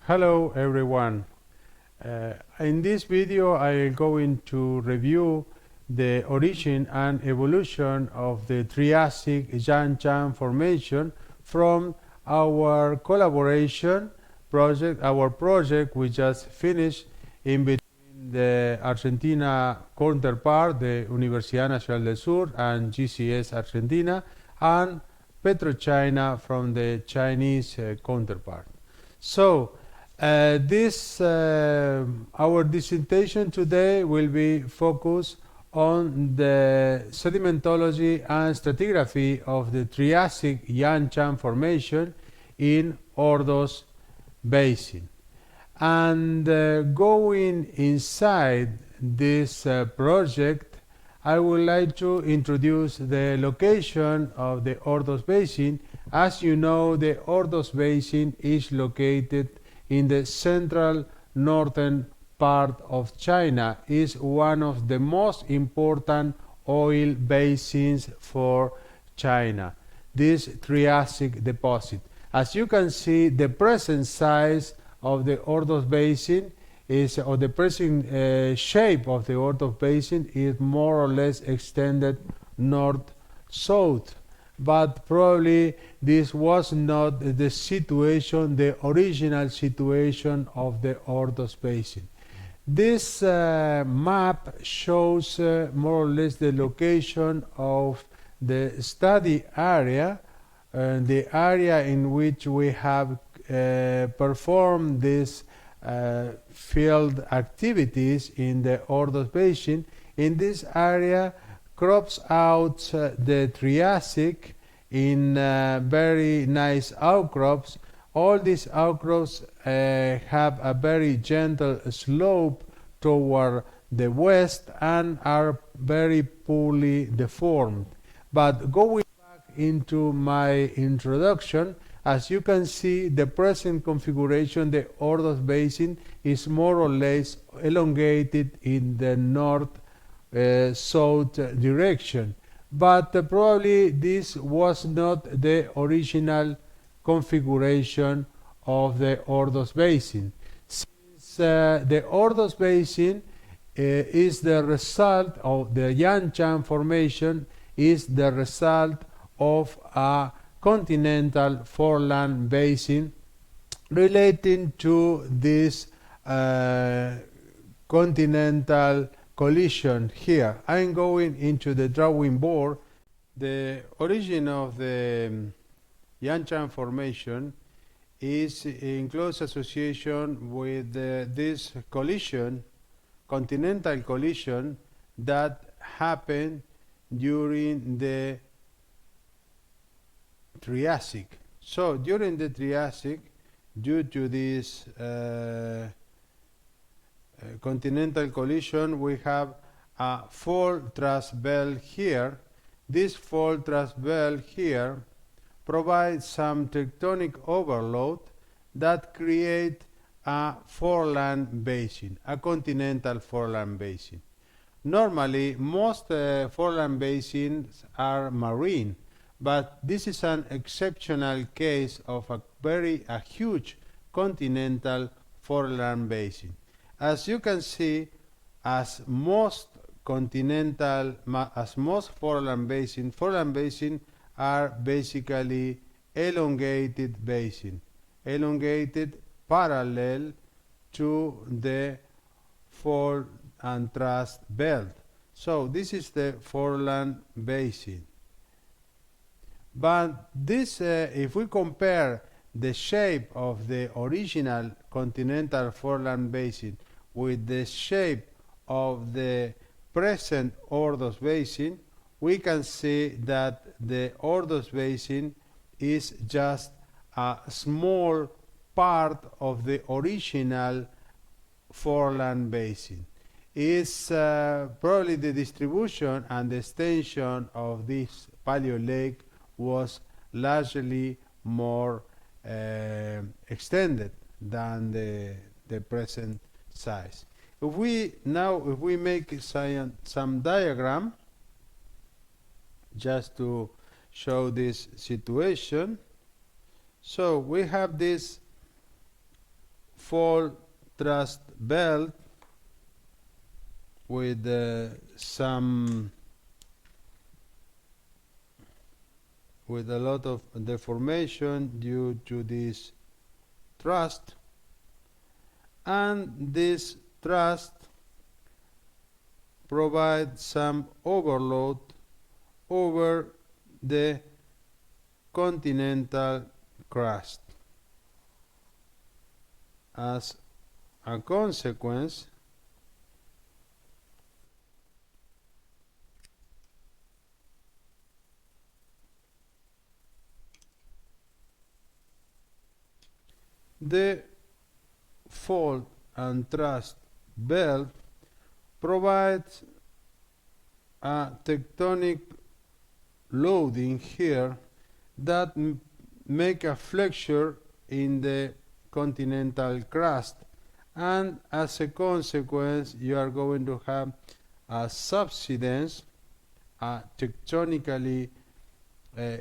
Hello everyone. In this video I am going to review the origin and evolution of the Triassic Yanchang Formation from our collaboration project, our project we just finished in between the Argentina counterpart, the Universidad Nacional del Sur and GCS Argentina, and PetroChina from the Chinese counterpart. So, our dissertation today will be focused on the sedimentology and stratigraphy of the Triassic Yanchang Formation in Ordos Basin. And going inside this project, I would like to introduce the location of the Ordos Basin. As you know, the Ordos Basin is located in the central northern part of China. Is one of the most important oil basins for China, this Triassic deposit. As you can see, the present size of the Ordos Basin is, or the present shape of the Ordos Basin is more or less extended north-south. But probably this was not the situation, the original situation of the Ordos Basin. This map shows more or less the location of the study area, the area in which we have performed these field activities in the Ordos Basin. In this area crops out the Triassic in very nice outcrops. All these outcrops have a very gentle slope toward the west and are very poorly deformed. But going back into my introduction, as you can see, the present configuration, the Ordos Basin, is more or less elongated in the north-south direction. But probably this was not the original configuration of the Ordos Basin. Since the Ordos Basin is the result of the Yanchang Formation, is the result of a continental foreland basin relating to this continental collision here. I'm going into the drawing board. The origin of the Yanchang Formation is in close association with this collision, continental collision, that happened during the Triassic. So during the Triassic, due to this continental collision, we have a fault thrust belt here. This fault thrust belt here provides some tectonic overload that create a foreland basin, a continental foreland basin. Normally, most foreland basins are marine, but this is an exceptional case of a huge continental foreland basin. As you can see, as most foreland basin are basically elongated basin, elongated parallel to the fault and thrust belt. So this is the foreland basin. But this, if we compare the shape of the original continental foreland basin with the shape of the present Ordos Basin, we can see that the Ordos Basin is just a small part of the original foreland basin. It's probably the distribution and the extension of this Paleo Lake was largely more extended than the present size. If we make some diagram just to show this situation, so we have this fault thrust belt with with a lot of deformation due to this thrust, and this thrust provides some overload over the continental crust. As a consequence, the fault and thrust belt provides a tectonic loading here that make a flexure in the continental crust, and as a consequence you are going to have a subsidence, a tectonically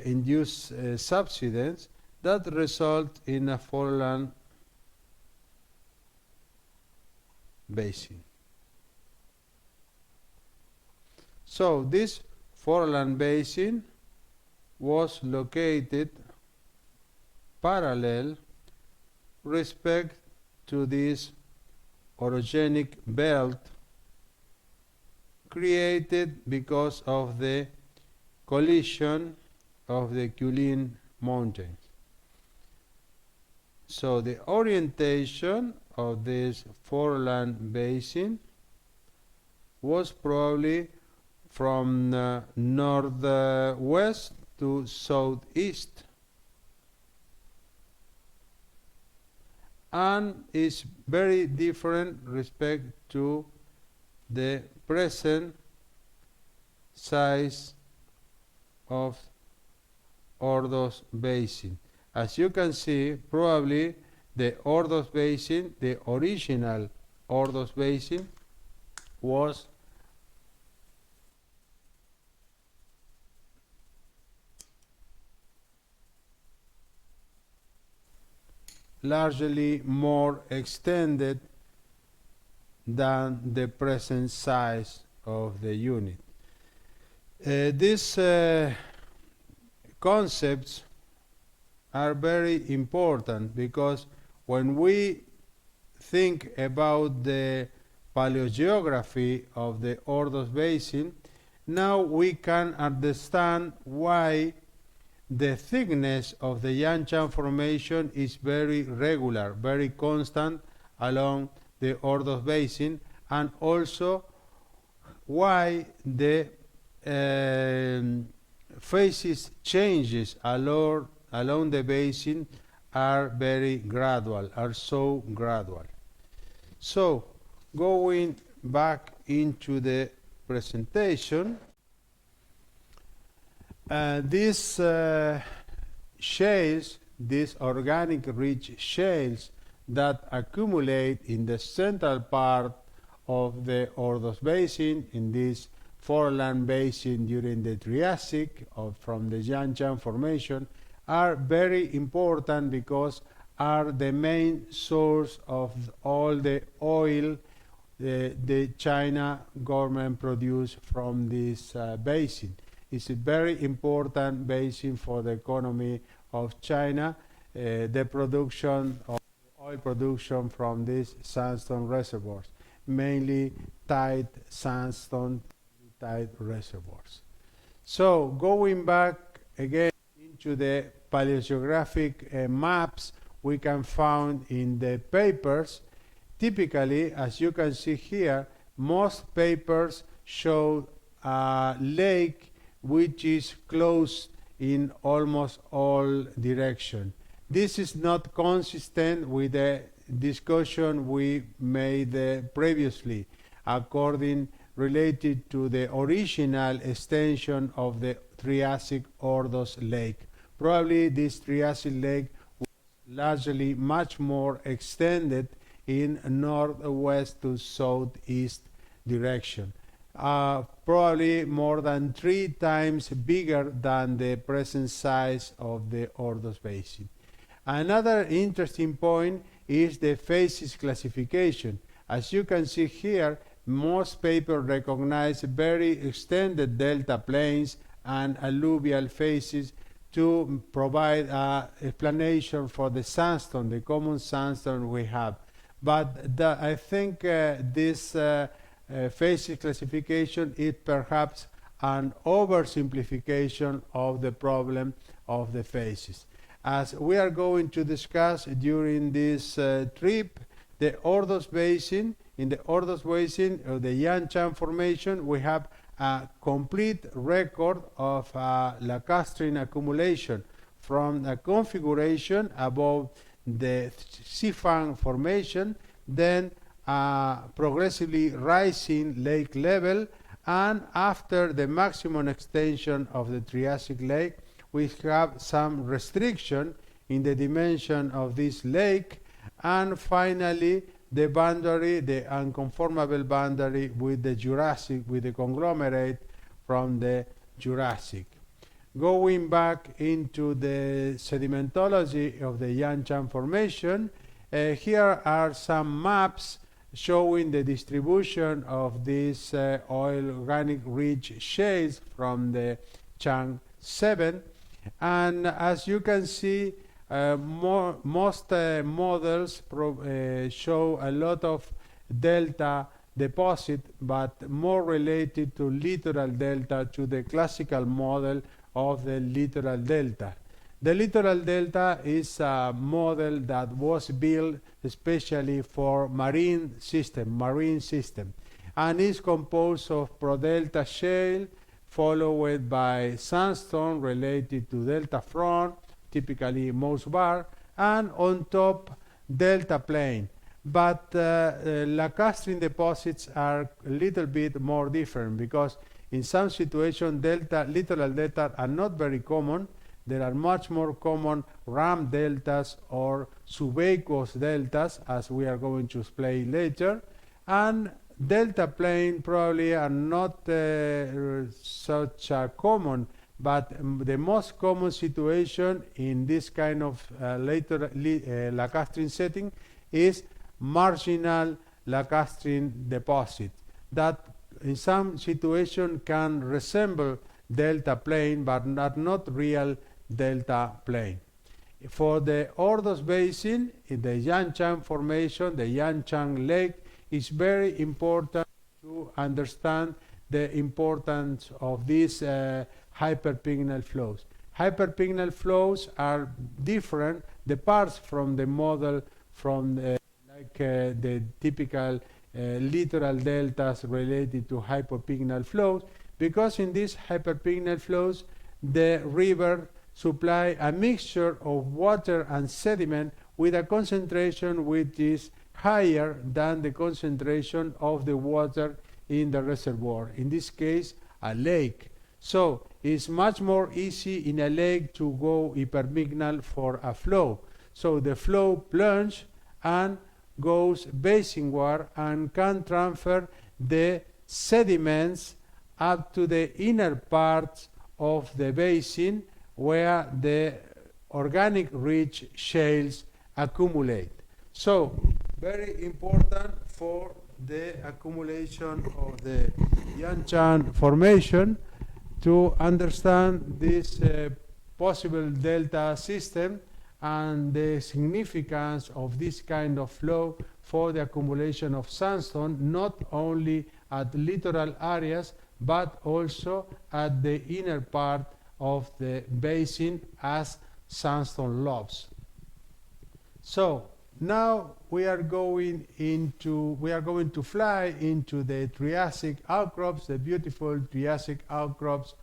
induced subsidence that results in a foreland basin. So this foreland basin was located parallel respect to this orogenic belt created because of the collision of the Kulin Mountains. So the orientation of this foreland basin was probably from northwest to southeast, and is very different respect to the present size of Ordos Basin. As you can see, probably the Ordos Basin, the original Ordos Basin, was largely more extended than the present size of the unit. These concepts are very important because when we think about the paleogeography of the Ordos Basin, now we can understand why the thickness of the Yanshan Formation is very regular, very constant along the Ordos Basin, and also why the phases changes along the basin are very gradual, are so gradual. So, going back into the presentation, these shales, these organic rich shales that accumulate in the central part of the Ordos Basin, in this foreland basin during the Triassic from the Yanshan Formation, are very important because are the main source of all the oil the China government produce from this basin. It's a very important basin for the economy of China, the production of oil production from these sandstone reservoirs, mainly tight sandstone, tight reservoirs. So going back again into the paleogeographic maps we can find in the papers, typically, as you can see here, most papers show a lake which is closed in almost all directions. This is not consistent with the discussion we made previously, related to the original extension of the Triassic Ordos Lake. Probably this Triassic Lake was largely much more extended in northwest to southeast direction. Probably more than 3 times bigger than the present size of the Ordos Basin. Another interesting point is the phases classification. As you can see here, most papers recognize very extended delta plains and alluvial phases to provide an explanation for the sandstone, the common sandstone we have. But I think this phases classification is perhaps an oversimplification of the problem of the phases. As we are going to discuss during this trip, the Ordos Basin, in the Ordos Basin of the Yanchan Formation, we have a complete record of lacustrine accumulation from a configuration above the Sifang Formation, then progressively rising lake level, and after the maximum extension of the Triassic lake, we have some restriction in the dimension of this lake, and finally the boundary, the unconformable boundary with the Jurassic, with the conglomerate from the Jurassic. Going back into the sedimentology of the Yanchan Formation, here are some maps showing the distribution of these oil organic rich shales from the Chang 7. And as you can see, most models show a lot of delta deposit, but more related to littoral delta, to the classical model of the littoral delta. The littoral delta is a model that was built especially for marine system, and is composed of prodelta shale, followed by sandstone related to delta front, typically Moss Bar, and on top delta plain. But lacustrine deposits are a little bit more different, because in some situations littoral delta are not very common. There are much more common ram deltas or subaqueous deltas, as we are going to explain later, and delta plain probably are not such common, but the most common situation in this kind of lacustrine setting is marginal lacustrine deposit that in some situation can resemble delta plain, but not real delta plain. For the Ordos Basin, in the Yanchan Formation, the Yanchan Lake is very important to understand the importance of these hyperpycnal flows. Hyperpycnal flows are different, departs from the model from the typical littoral deltas related to hypopycnal flows, because in these hyperpycnal flows the river supply a mixture of water and sediment with a concentration which is higher than the concentration of the water in the reservoir, in this case a lake. So it's much more easy in a lake to go hyperpycnal for a flow. So the flow plunges and goes basinward and can transfer the sediments up to the inner parts of the basin where the organic rich shales accumulate. So very important for the accumulation of the Yanchan Formation to understand this possible delta system and the significance of this kind of flow for the accumulation of sandstone, not only at littoral areas but also at the inner part of the basin as sandstone lobes. So now we are going to fly into the Triassic outcrops, the beautiful Triassic outcrops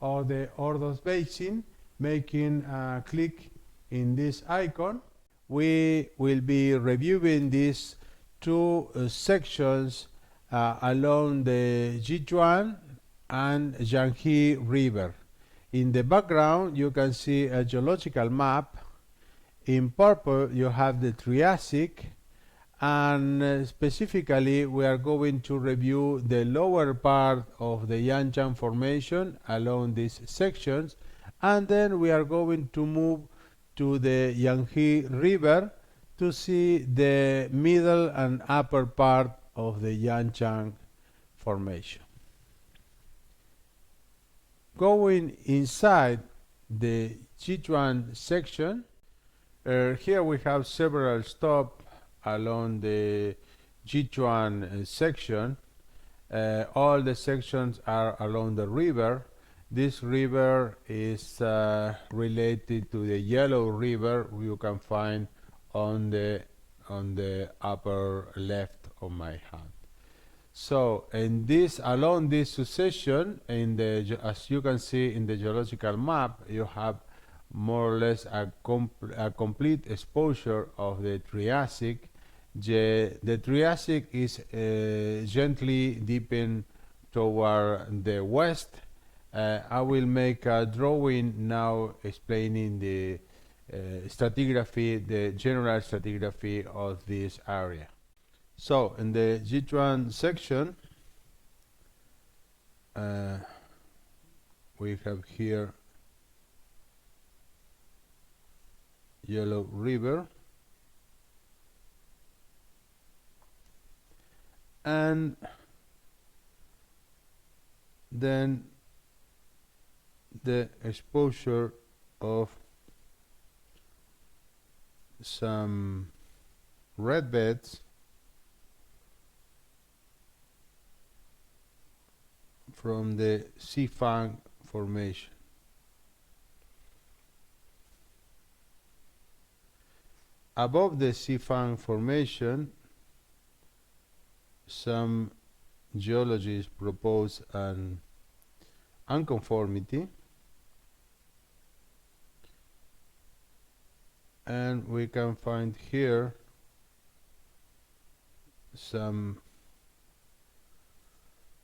of the Ordos Basin, making a click in this icon. We will be reviewing these two sections along the Jichuan and Jianghe River. In the background you can see a geological map. In purple you have the Triassic, and specifically we are going to review the lower part of the Yanchan Formation along these sections, and then we are going to move to the Jianghe River to see the middle and upper part of the Yanchang Formation. Going inside the Sichuan section, here we have several stops along the Sichuan section. All the sections are along the river. This river is related to the Yellow River you can find on the upper left of my hand. So, along this succession, as you can see in the geological map, you have more or less a complete exposure of the Triassic. The Triassic is gently deepened toward the west. I will make a drawing now explaining the stratigraphy, the general stratigraphy of this area. So, in the Sichuan section, we have here Yellow River, and then the exposure of some red beds from the Xifang Formation. Above the Xifang Formation, some geologists propose an unconformity, and we can find here some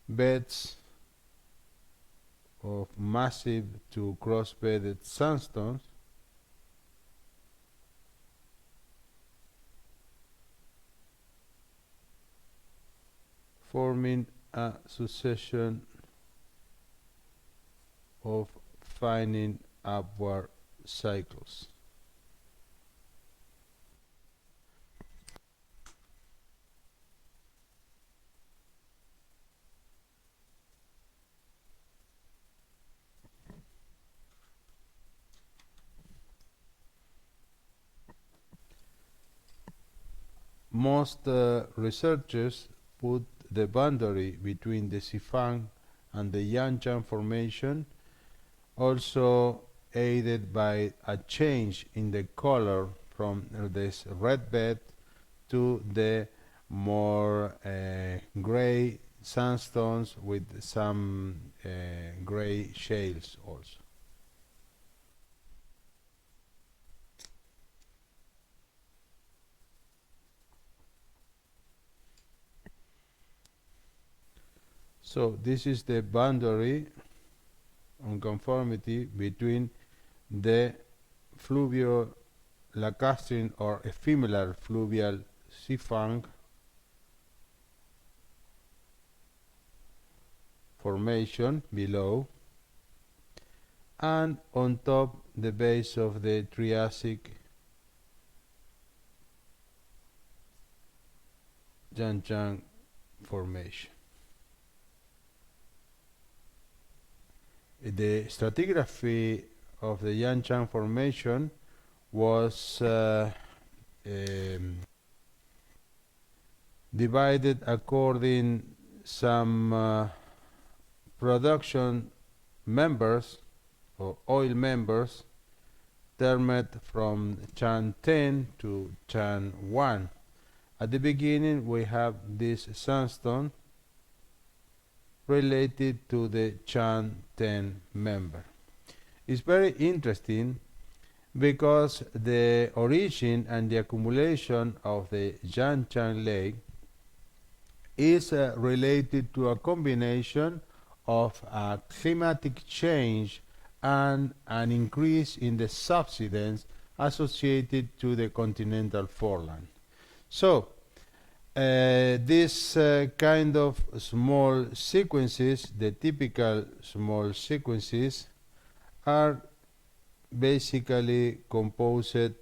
beds of massive to cross-bedded sandstones forming a succession of fining upward cycles. Most researchers put the boundary between the Xifang and the Yanchang Formation, also aided by a change in the color from this red bed to the more gray sandstones with some gray shales also. So this is the boundary unconformity between the fluvio-lacustrine or ephemeral fluvial Xifang formation below, and on top the base of the Triassic Yanchang Formation. The stratigraphy of the Yanchang Formation was divided according some production members or oil members termed from Chan 10 to Chan 1. At the beginning we have this sandstone related to the Chan 10 member. It's very interesting because the origin and the accumulation of the Yanchang Lake is related to a combination of a climatic change and an increase in the subsidence associated to the continental foreland. So this kind of small sequences, the typical small sequences, are basically composed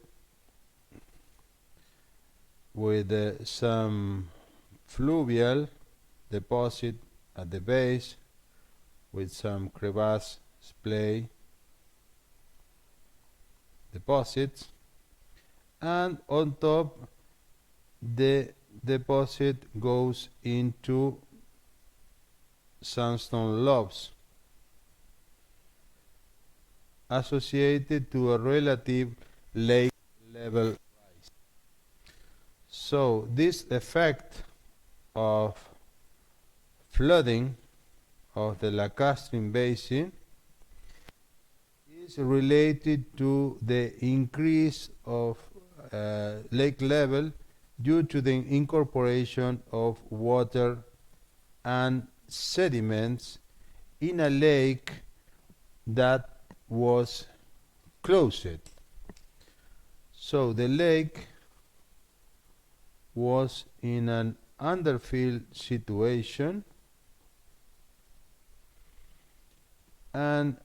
with some fluvial deposit at the base with some crevasse splay deposits, and on top the deposit goes into sandstone lobes associated to a relative lake level rise. So this effect of flooding of the Lacustrine Basin is related to the increase of lake level due to the incorporation of water and sediments in a lake that was closed. So the lake was in an underfilled situation, and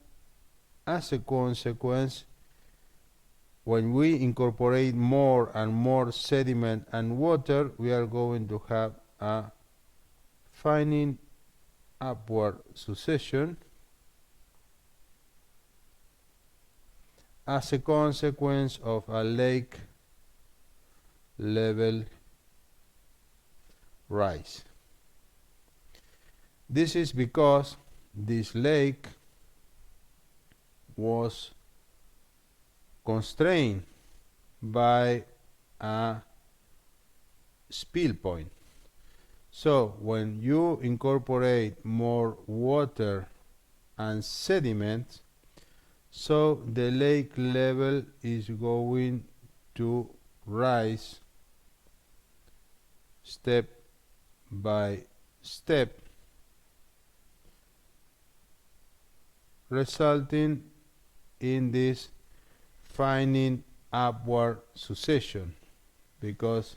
as a consequence, when we incorporate more and more sediment and water, we are going to have a fining upward succession as a consequence of a lake level rise. This is because this lake was constrained by a spill point. So when you incorporate more water and sediment, so the lake level is going to rise step by step, resulting in this fining upward succession, because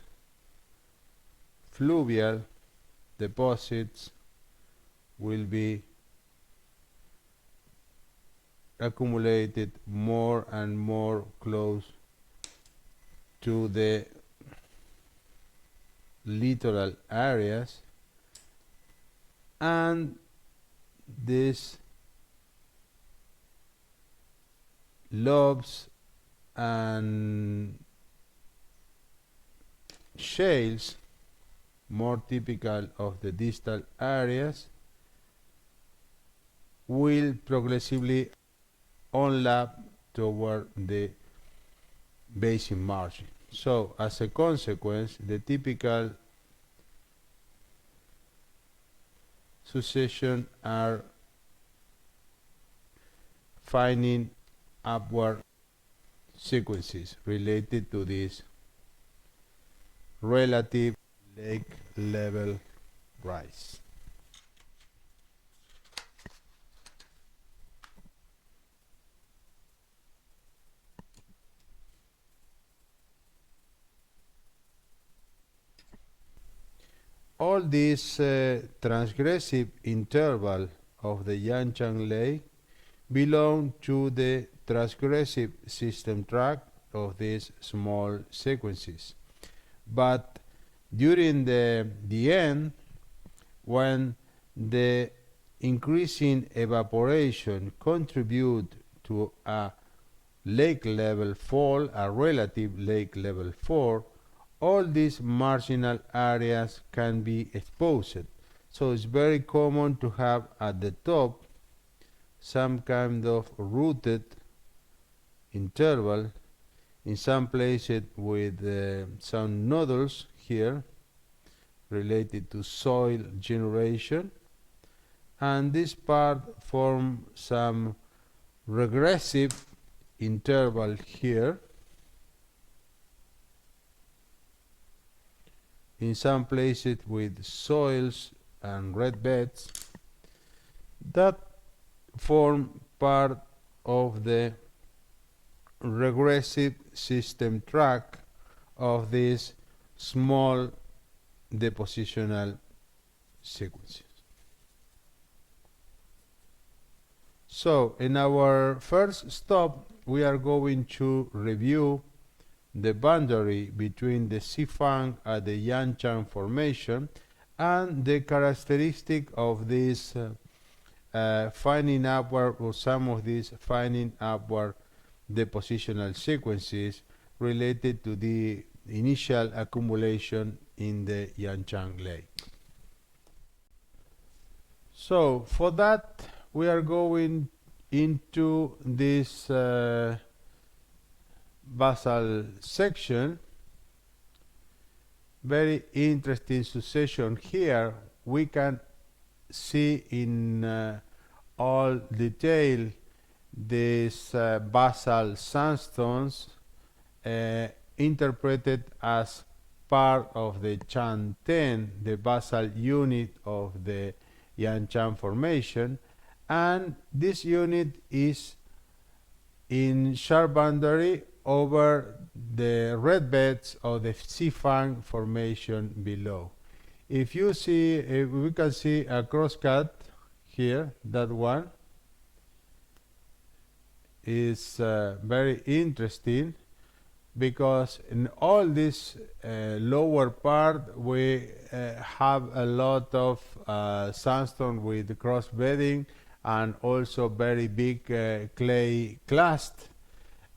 fluvial deposits will be accumulated more and more close to the littoral areas, and these lobes and shales, more typical of the distal areas, will progressively onlap toward the basin margin. So as a consequence, the typical succession are finding upward sequences related to this relative lake level rise. All this transgressive interval of the Yanchang Lake belong to the transgressive system tract of these small sequences. But during the end, when the increasing evaporation contribute to a lake level fall, a relative lake level fall, all these marginal areas can be exposed. So it's very common to have at the top some kind of rooted interval, in some places with some nodules here related to soil generation, and this part form some regressive interval here, in some places with soils and red beds that form part of the regressive system tract of these small depositional sequences. So in our first stop, we are going to review the boundary between the Xifang and the Yanchang Formation and the characteristic of this finding upward, or some of these finding upward depositional sequences related to the initial accumulation in the Yanchang Lake. So for that we are going into this basal section. Very interesting succession here. We can see in all detail these basal sandstones interpreted as part of the Chang 10, the basal unit of the Yanchang Formation, and this unit is in sharp boundary over the red beds of the Xifang Formation below. If you see, we can see a crosscut here. That one is very interesting, because in all this lower part we have a lot of sandstone with cross bedding and also very big clay clast.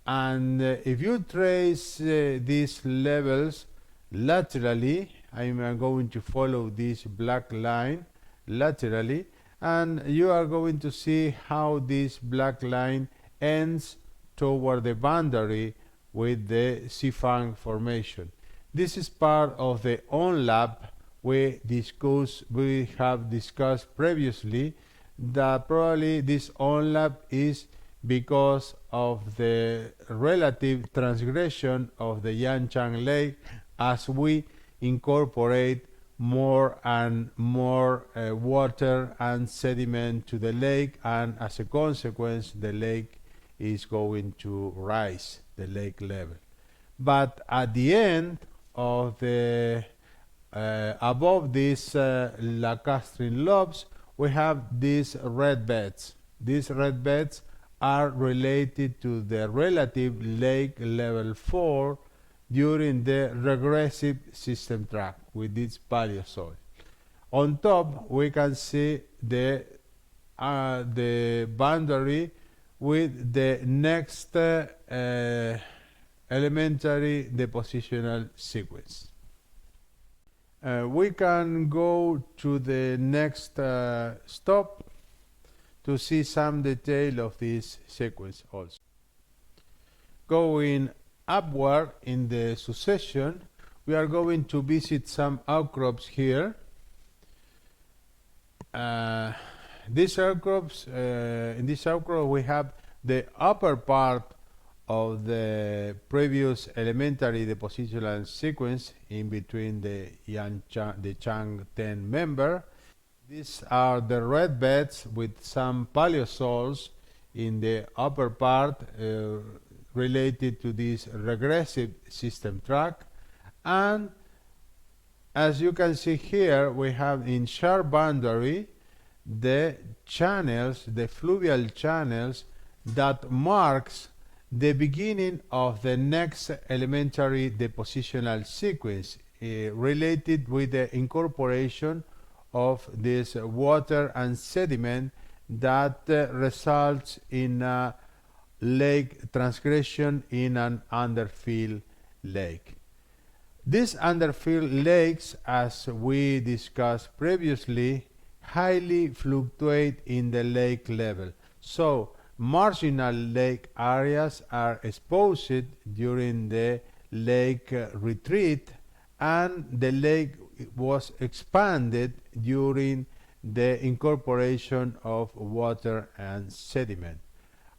And if you trace these levels laterally, I'm going to follow this black line laterally, and you are going to see how this black line ends toward the boundary with the Xifang Formation. This is part of the ONLAP we have discussed previously, that probably this ONLAP is because of the relative transgression of the Yanchang Lake as we incorporate more and more water and sediment to the lake, and as a consequence the lake is going to rise, the lake level. But at the end of the above these lacustrine lobes we have these red beds. These red beds are related to the relative lake level 4 during the regressive system track with this paleosoil. On top we can see the boundary with the next elementary depositional sequence. We can go to the next stop to see some detail of this sequence also. Going upward in the succession, we are going to visit some outcrops here. These outcrops, in this outcrop we have the upper part of the previous elementary depositional sequence in between the Chang 10 member. These are the red beds with some paleosols in the upper part related to this regressive system track. And as you can see here, we have in sharp boundary the channels, the fluvial channels that marks the beginning of the next elementary depositional sequence related with the incorporation of this water and sediment that results in a lake transgression in an underfill lake. These underfill lakes, as we discussed previously, highly fluctuate in the lake level. So marginal lake areas are exposed during the lake retreat, and the lake was expanded during the incorporation of water and sediment.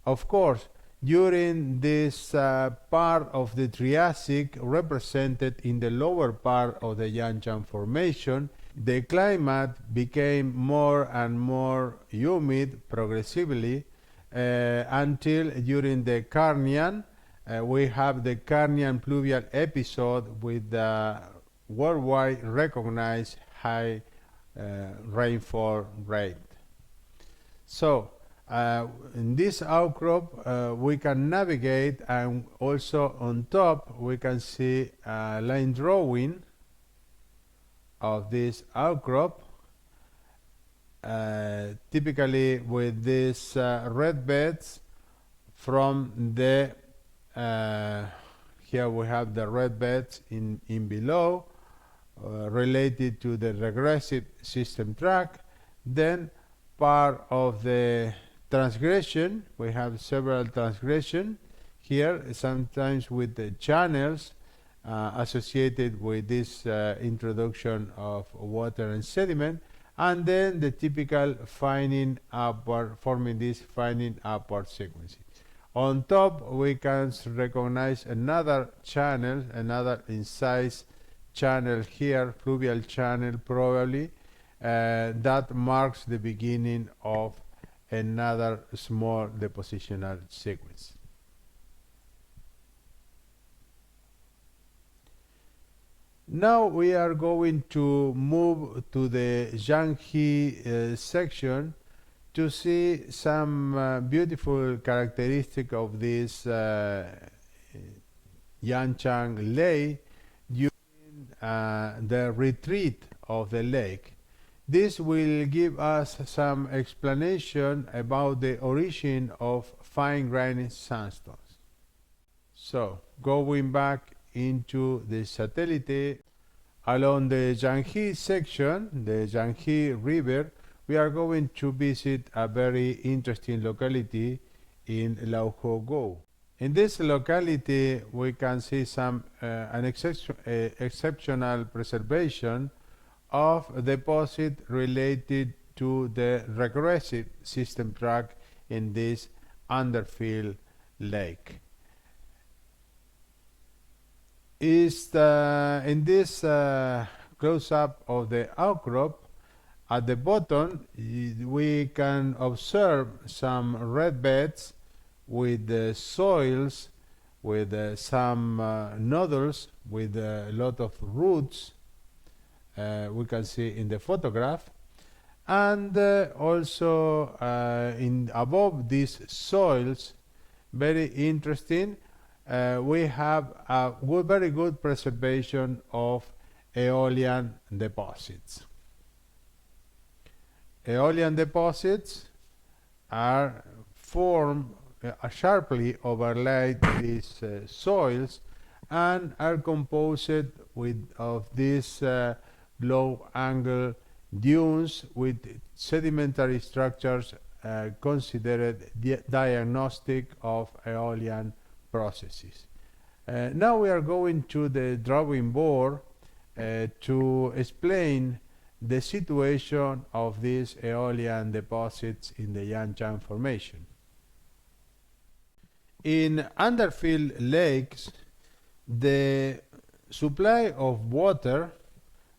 Of course, during this part of the Triassic represented in the lower part of the Yanchang Formation, the climate became more and more humid progressively until during the Carnian we have the Carnian pluvial episode with the worldwide recognized high rainfall rate. So In this outcrop, we can navigate, and also on top we can see a line drawing of this outcrop, typically with these red beds from the here we have the red beds in below, related to the regressive system track. Then part of the transgression, we have several transgression here, sometimes with the channels associated with this introduction of water and sediment, and then the typical fining upward, forming this fining upward sequence. On top we can recognize another channel, another incised channel here, fluvial channel probably, that marks the beginning of another small depositional sequence. Now we are going to move to the Yangtze section to see some beautiful characteristic of this Yanchang Lake during the retreat of the lake. This will give us some explanation about the origin of fine-grained sandstones. So, going back into the satellite, along the Yangtze section, the Yangtze River, we are going to visit a very interesting locality in Laohogou. In this locality, we can see some exceptional preservation of deposit related to the regressive system track in this underfill lake. In this close-up of the outcrop, at the bottom we can observe some red beds with soils, with some nodules, with a lot of roots, we can see in the photograph, and also above these soils, very interesting, we have a very good preservation of aeolian deposits. Aeolian deposits are formed, sharply overlaid these soils, and are composed of these low angle dunes with sedimentary structures considered diagnostic of aeolian processes. Now we are going to the drawing board to explain the situation of these aeolian deposits in the Yanchang Formation. In underfill lakes, the supply of water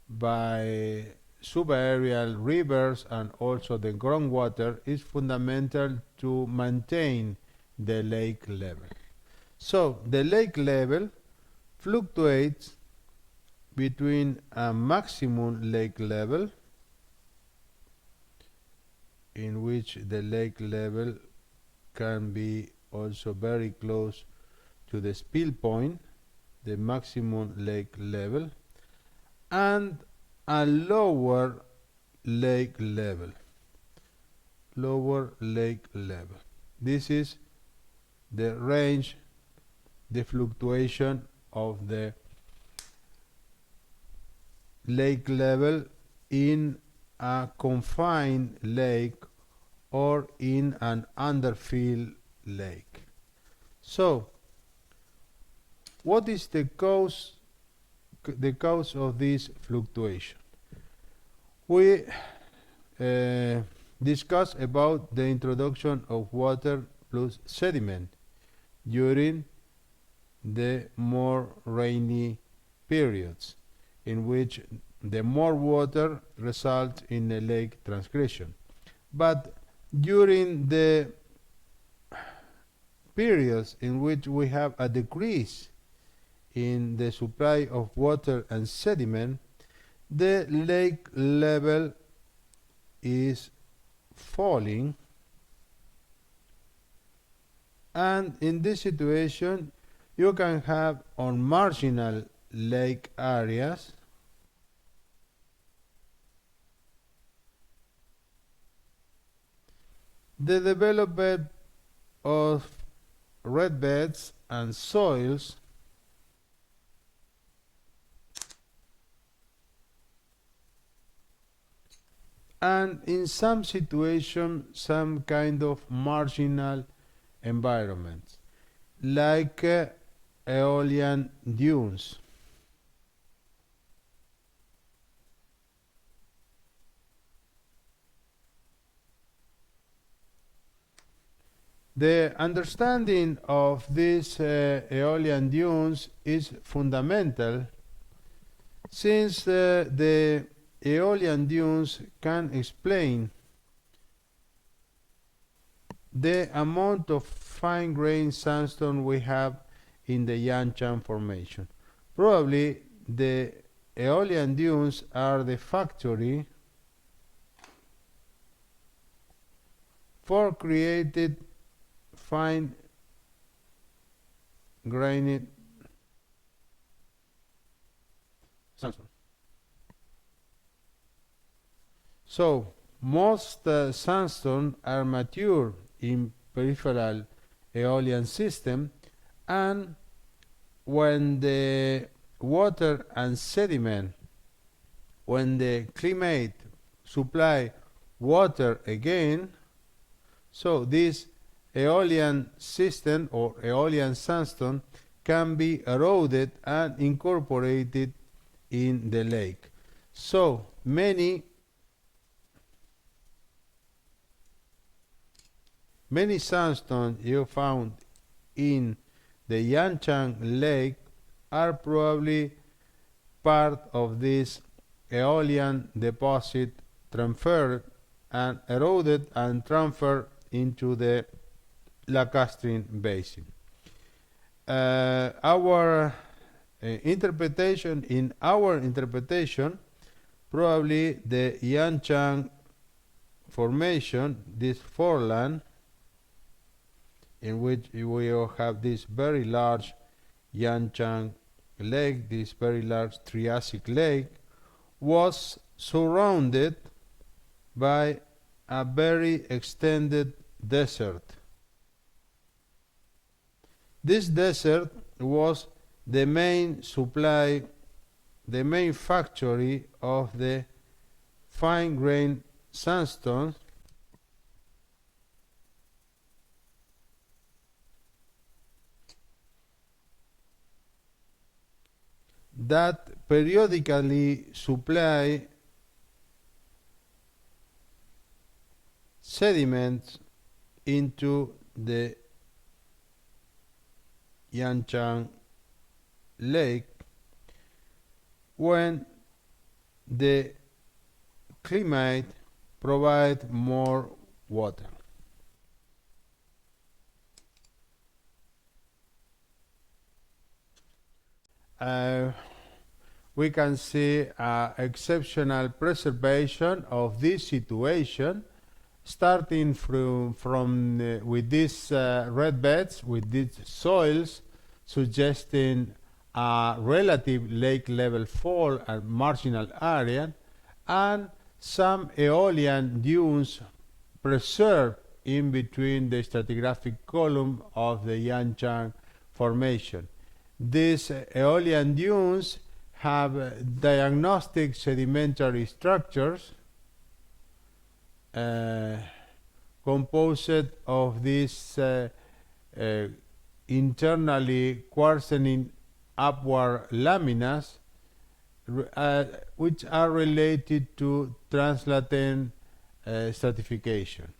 by subaerial rivers and also the groundwater is fundamental to maintain the lake level. So the lake level fluctuates between a maximum lake level, in which the lake level can be also very close to the spill point, the maximum lake level, and a lower lake level. This is the range, the fluctuation of the lake level in a confined lake or in an underfill lake. So, what is the cause of this fluctuation? We discussed about the introduction of water plus sediment during the more rainy periods, in which the more water results in a lake transgression. But during the periods in which we have a decrease in the supply of water and sediment, the lake level is falling, And in this situation, you can have on marginal lake areas the development of red beds and soils and in some situation some kind of marginal environments like aeolian dunes. The understanding of these aeolian dunes is fundamental since the aeolian dunes can explain the amount of fine-grained sandstone we have in the Yanshan Formation. Probably the aeolian dunes are the factory for created fine-grained sandstone. So most sandstone are mature in peripheral aeolian system, and when the water and sediment, when the climate supply water again, so this aeolian system or aeolian sandstone can be eroded and incorporated in the lake. So many sandstones you found in the Yanshan Lake are probably part of this aeolian deposit transferred and eroded and transferred into the lacustrine basin. Our interpretation, probably the Yanshan Formation, this foreland, in which we have this very large Yanshan lake, this very large Triassic lake, was surrounded by a very extended desert. This desert was the main supply, the main factory of the fine-grained sandstone that periodically supply sediments into the Yanshan Lake when the climate provide more water. We can see exceptional preservation of this situation, starting with these red beds, with these soils, suggesting a relative lake level fall and marginal area, and some aeolian dunes preserved in between the stratigraphic column of the Yanshan Formation. These aeolian dunes have diagnostic sedimentary structures composed of these internally quartzening upward laminas which are related to translaten stratification,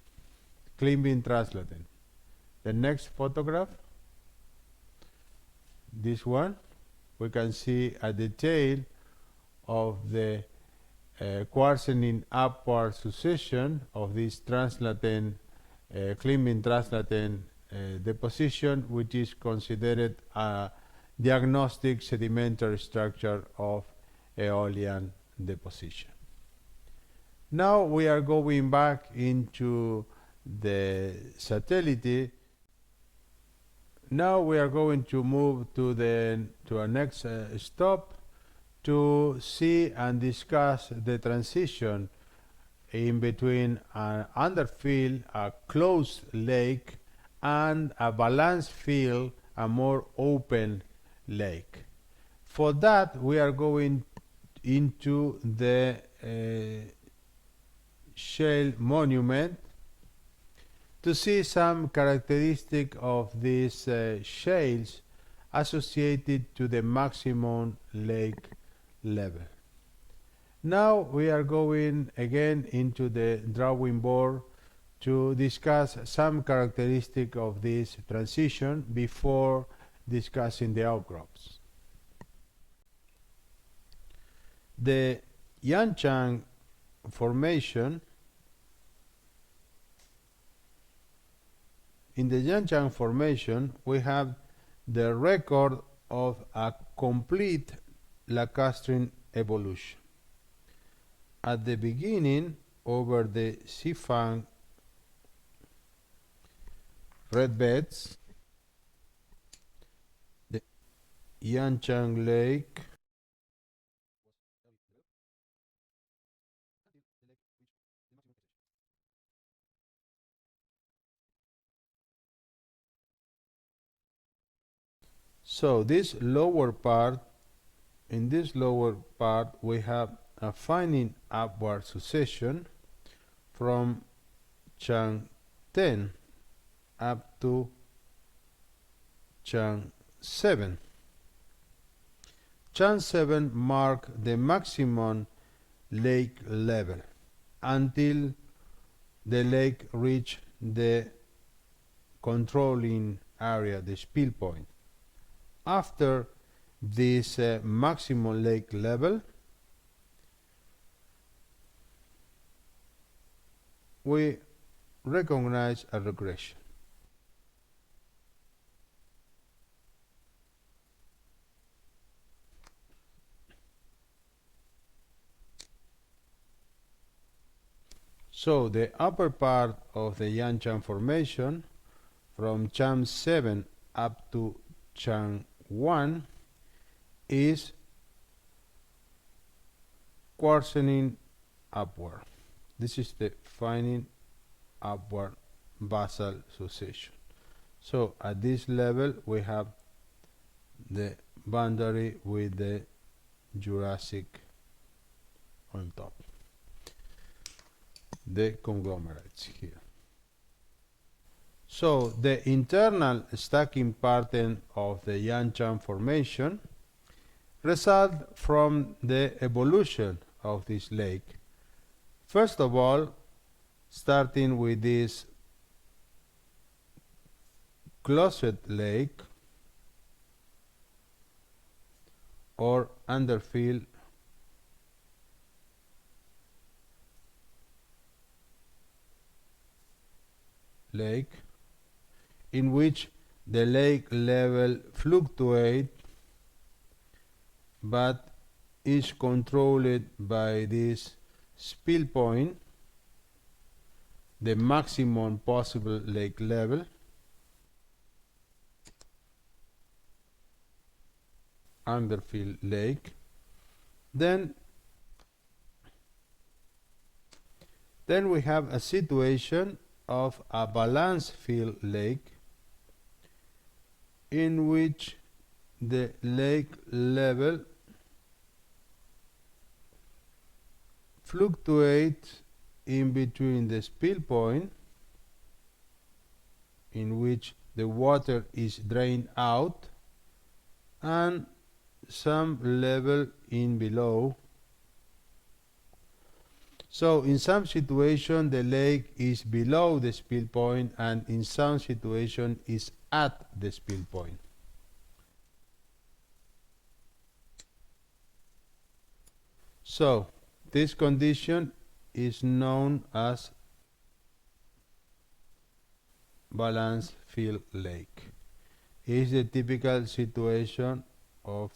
clean translaten. The next photograph, this one, we can see a detail of the quartzening upward succession of this translaten, clean translaten deposition, which is considered a diagnostic sedimentary structure of aeolian deposition. Now we are going back into the satellite Now we are going to move to our next stop to see and discuss the transition in between an underfill, a closed lake, and a balanced field, a more open lake. For that, we are going into the shale monument to see some characteristic of these shales associated to the maximum lake level. Now we are going again into the drawing board to discuss some characteristic of this transition before discussing the outcrops. The Yanchang Formation. In the Yanchang Formation, we have the record of a complete lacustrine evolution. At the beginning, over the Xifang red beds, the Yanchang Lake so this lower part, in this lower part we have a finding upward succession from Chang 10 up to Chang 7. Chang 7 mark the maximum lake level until the lake reach the controlling area, the spill point. After this maximum lake level, we recognize a regression. So the upper part of the Yanchang Formation, from Chang 7 up to Chang 1, is quartzening upward. This is the finding upward basal succession. So at this level we have the boundary with the Jurassic on top, the conglomerates here. So the internal stacking pattern of the Yanchang Formation result from the evolution of this lake. First of all, starting with this closed lake or underfill lake, in which the lake level fluctuates but is controlled by this spill point, the maximum possible lake level, underfill lake. Then we have a situation of a balanced field lake in which the lake level fluctuates in between the spill point, in which the water is drained out, and some level in below. So in some situation the lake is below the spill point, and in some situation is at the spill point. So this condition is known as balanced field lake. It is the typical situation of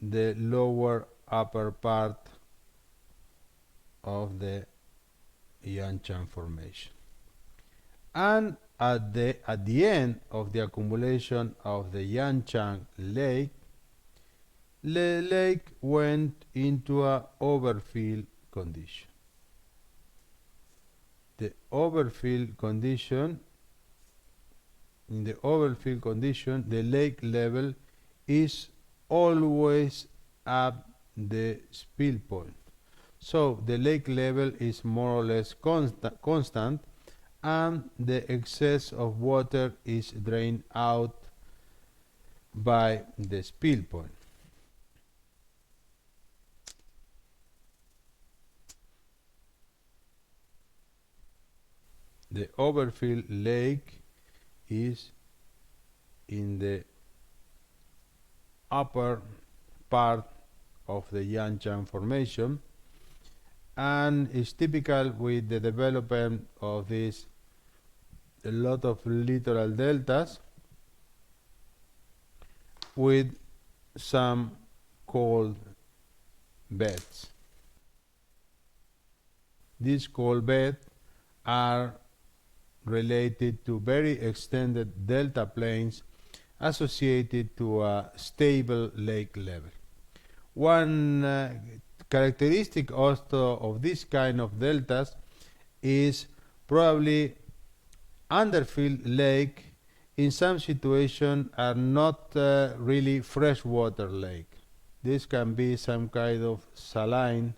the lower upper part of the Yanchang Formation. And at the end of the accumulation of the Yanchang Lake, the lake went into a overfill condition. The overfill condition, in the overfill condition, the lake level is always at the spill point. So the lake level is more or less constant, and the excess of water is drained out by the spill point. The overfill lake is in the upper part of the Yanchang Formation, and is typical with the development of this a lot of littoral deltas with some cold beds. These cold beds are related to very extended delta plains associated to a stable lake level. One characteristic also of this kind of deltas is probably underfilled lake in some situations are not really freshwater lake. This can be some kind of saline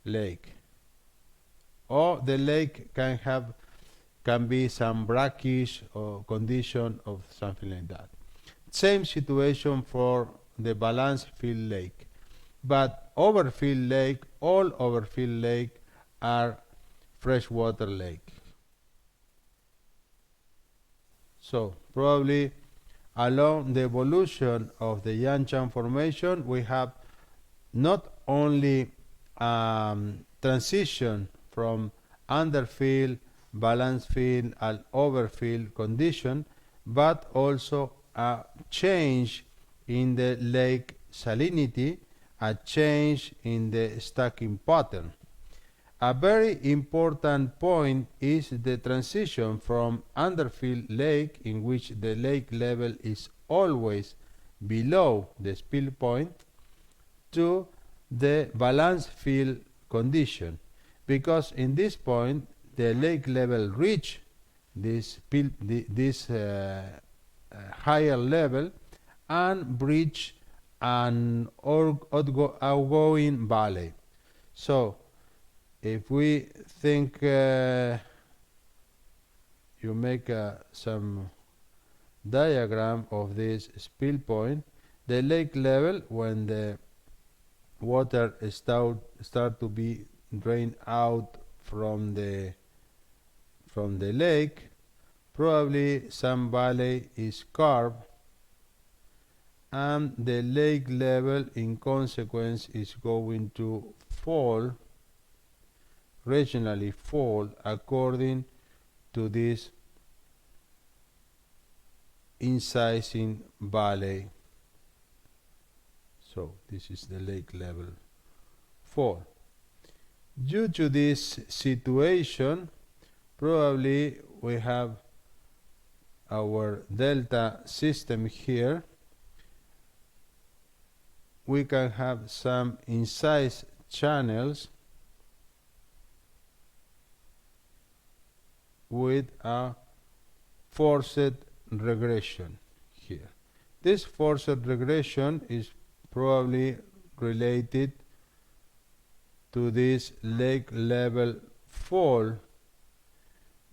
lake, or the lake can be some brackish or condition of something like that. Same situation for the balanced fill lake, but overfill lake, all overfill lake are freshwater lake. So probably along the evolution of the Yanchang Formation, we have not only transition from underfill, balance fill, and overfill condition, but also a change in the lake salinity, a change in the stacking pattern. A very important point is the transition from underfill lake, in which the lake level is always below the spill point, to the balance fill condition, because in this point the lake level reach this higher level and breach an outgoing valley. So if we think you make some diagram of this spill point, the lake level, when the water start to be drained out from the lake, probably some valley is carved, and the lake level in consequence is going to fall, regionally fall, according to this incising valley. So this is the lake level fall. Due to this situation, probably we have our delta system here. We can have some incised channels with a forced regression here. This forced regression is probably related to this lake level fall,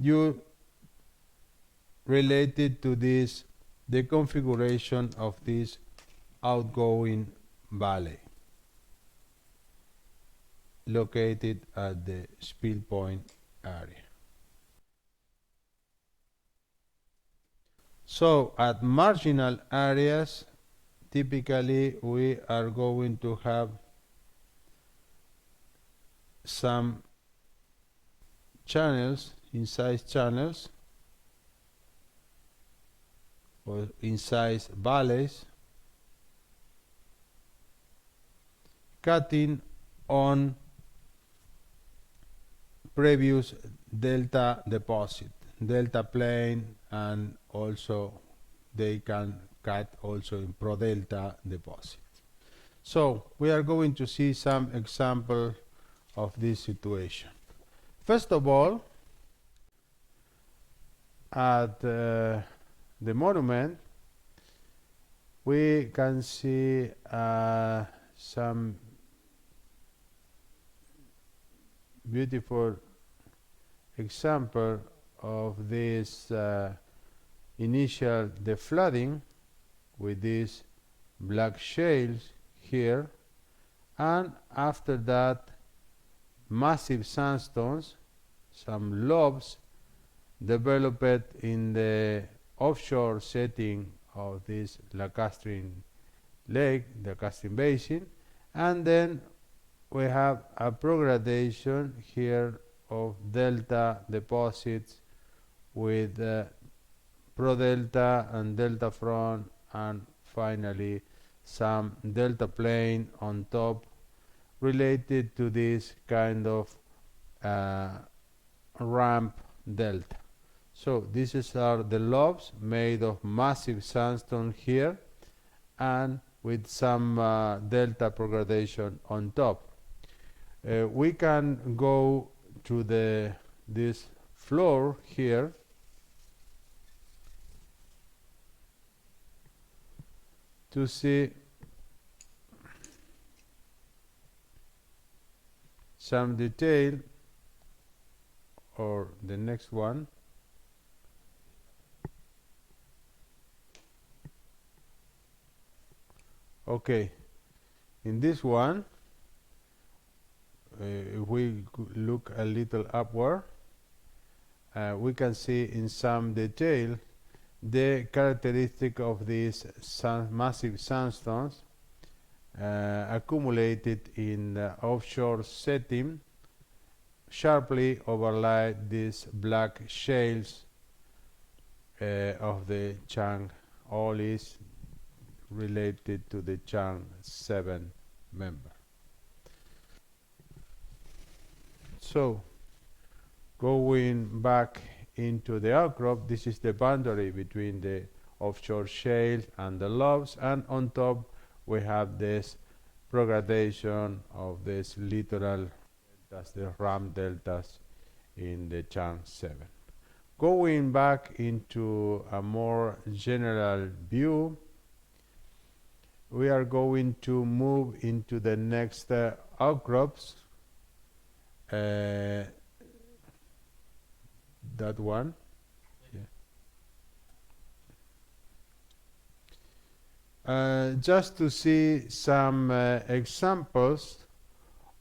due related to this the configuration of this outgoing valley located at the spill point area. So at marginal areas, typically we are going to have some channels, incised channels, or incised valleys, cutting on previous delta deposit, delta plane, and also they can cut also in prodelta deposit. So we are going to see some example of this situation. First of all, at the monument, we can see some beautiful example of this initial deflooding with these black shales here, and after that massive sandstones, some lobes developed in the offshore setting of this lacustrine lake, the lacustrine basin, and then we have a progradation here of delta deposits with prodelta and delta front, and finally some delta plane on top related to this kind of ramp delta. So these are the lobes made of massive sandstone here and with some delta progradation on top. We can go to this floor here to see some detail, or the next one. Okay, in this one, if we look a little upward, we can see in some detail the characteristic of these massive sandstones accumulated in offshore setting, sharply overlay these black shales of the Chang. All is related to the Chang 7 member. So going back into the outcrop, this is the boundary between the offshore shale and the lobes, and on top we have this progradation of this littoral deltas, the ram deltas in the Chang 7. Going back into a more general view, we are going to move into the next outcrops. That one. Yeah. Just to see some examples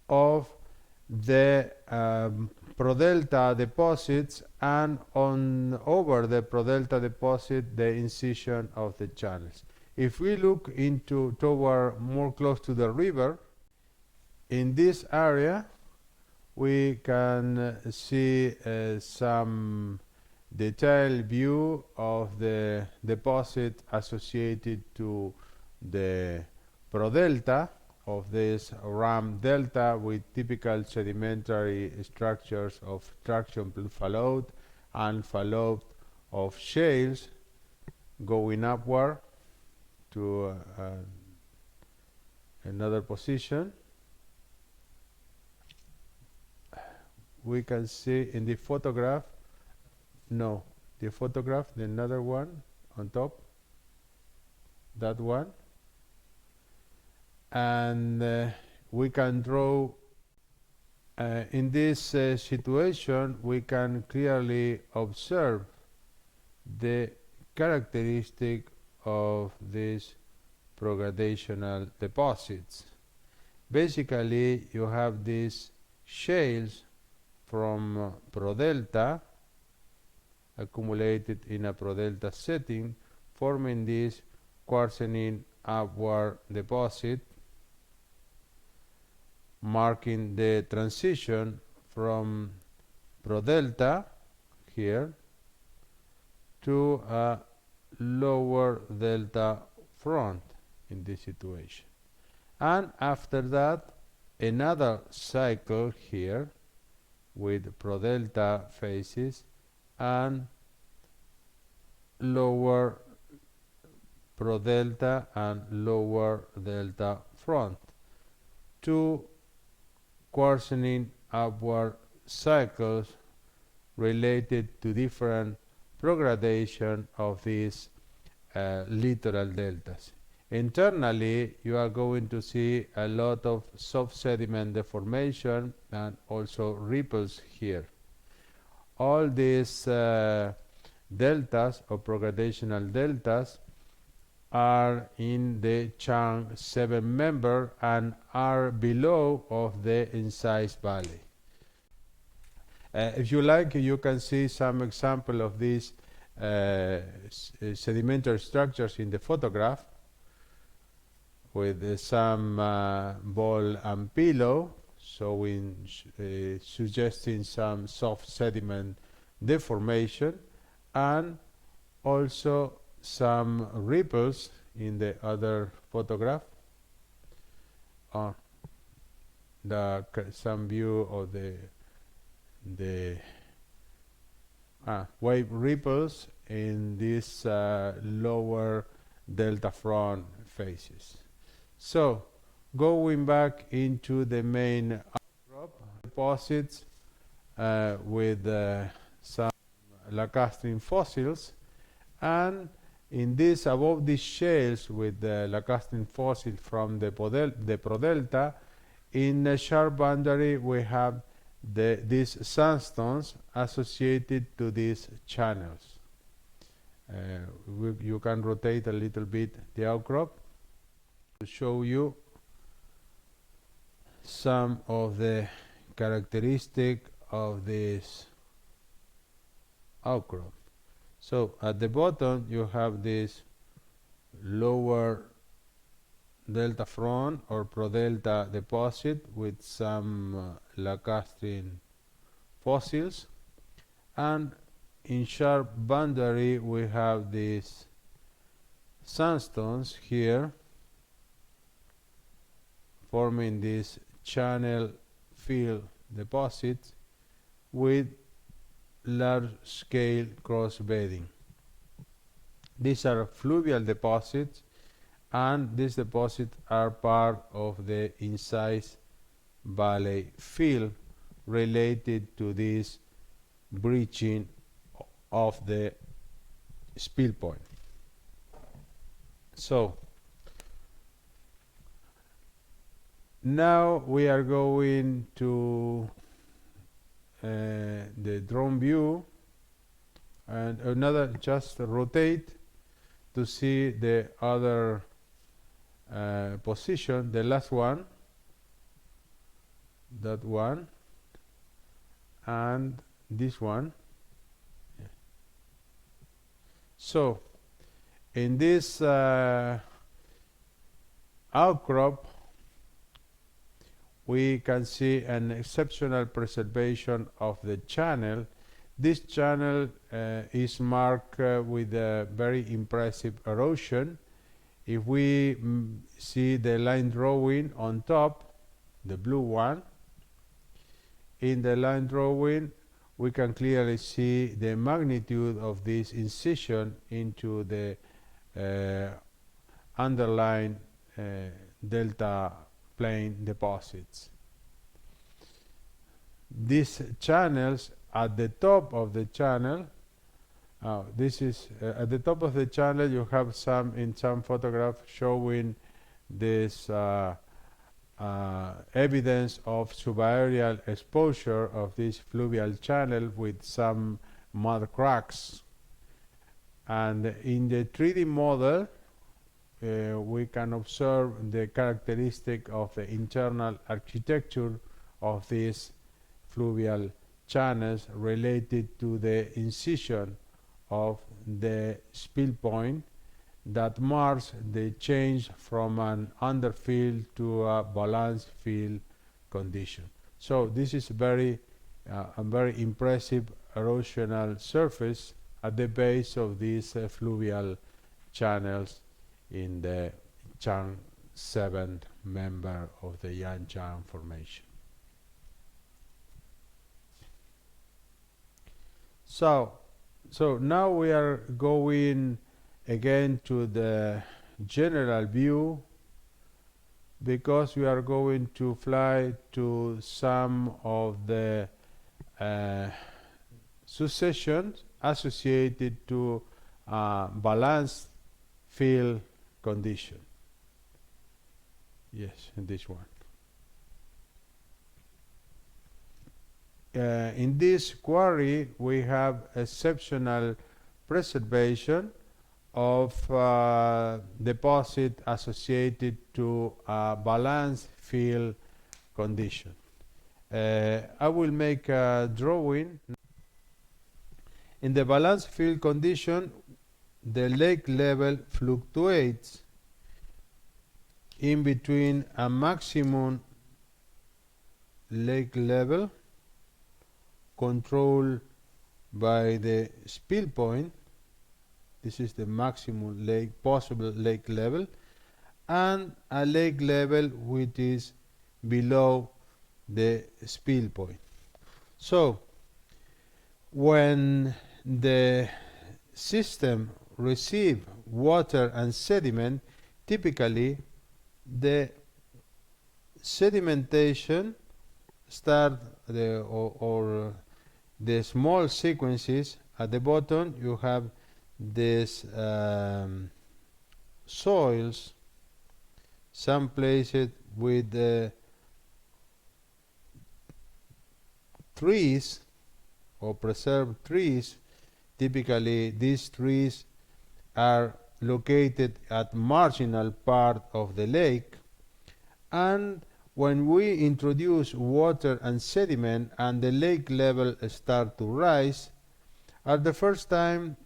of the prodelta deposits, and over the prodelta deposit the incision of the channels. If we look toward more close to the river, in this area we can see some detailed view of the deposit associated to the prodelta of this ram delta, with typical sedimentary structures of traction fallout and fallout of shales going upward to another position. We can see in the photograph, the another one on top, that one, and we can draw in this situation we can clearly observe the characteristic of these progradational deposits. Basically you have these shales from prodelta accumulated in a prodelta setting, forming this quartzenine upward deposit, marking the transition from prodelta here to a lower delta front in this situation. And after that, another cycle here with prodelta faces and lower prodelta and lower delta front. Two coarsening upward cycles related to different progradation of these littoral deltas. Internally, you are going to see a lot of soft sediment deformation and also ripples here. All these deltas or progradational deltas are in the Chang 7 member and are below of the incised valley. If you like, you can see some example of these sedimentary structures in the photograph with some ball and pillow, showing suggesting some soft sediment deformation, and also some ripples in the other photograph. Some view of the wave ripples in these lower delta front faces. So, going back into the main outcrop deposits with some lacustrine fossils, and in this, above these shales with the lacustrine fossil from the prodelta, in the sharp boundary we have these sandstones associated to these channels. You can rotate a little bit the outcrop to show you some of the characteristic of this outcrop. So at the bottom you have this lower delta front or prodelta deposit with some lacustrine fossils, and in sharp boundary we have these sandstones here forming this channel fill deposits with large scale cross bedding. These are fluvial deposits, and these deposits are part of the incised valley fill related to this breaching of the spill point. So now we are going to the drone view, and another, just rotate to see the other position, the last one, that one, and this one. So in this outcrop we can see an exceptional preservation of the channel. This channel is marked with a very impressive erosion. If we see the line drawing on top, the blue one, in the line drawing we can clearly see the magnitude of this incision into the underlying delta plain deposits. These channels at the top of the channel, this is at the top of the channel you have some, in some photograph, showing this evidence of subaerial exposure of this fluvial channel with some mud cracks. And in the 3D model we can observe the characteristic of the internal architecture of these fluvial channels related to the incision of the spill point that marks the change from an underfill to a balanced fill condition. So this is a very impressive erosional surface at the base of these fluvial channels in the Chang 7th member of the Yan Chang Formation. So now we are going again to the general view, because we are going to fly to some of the successions associated to balanced field condition. Yes, in this one. In this quarry, we have exceptional preservation of deposit associated to a balanced field condition. I will make a drawing. In the balanced field condition, the lake level fluctuates in between a maximum lake level controlled by the spill point. This is the maximum possible lake level, and a lake level which is below the spill point. So when the system receives water and sediment, typically the sedimentation start or the small sequences at the bottom. You have these soils, some places with trees or preserved trees. Typically these trees are located at marginal part of the lake, and when we introduce water and sediment and the lake level start to rise, at the first time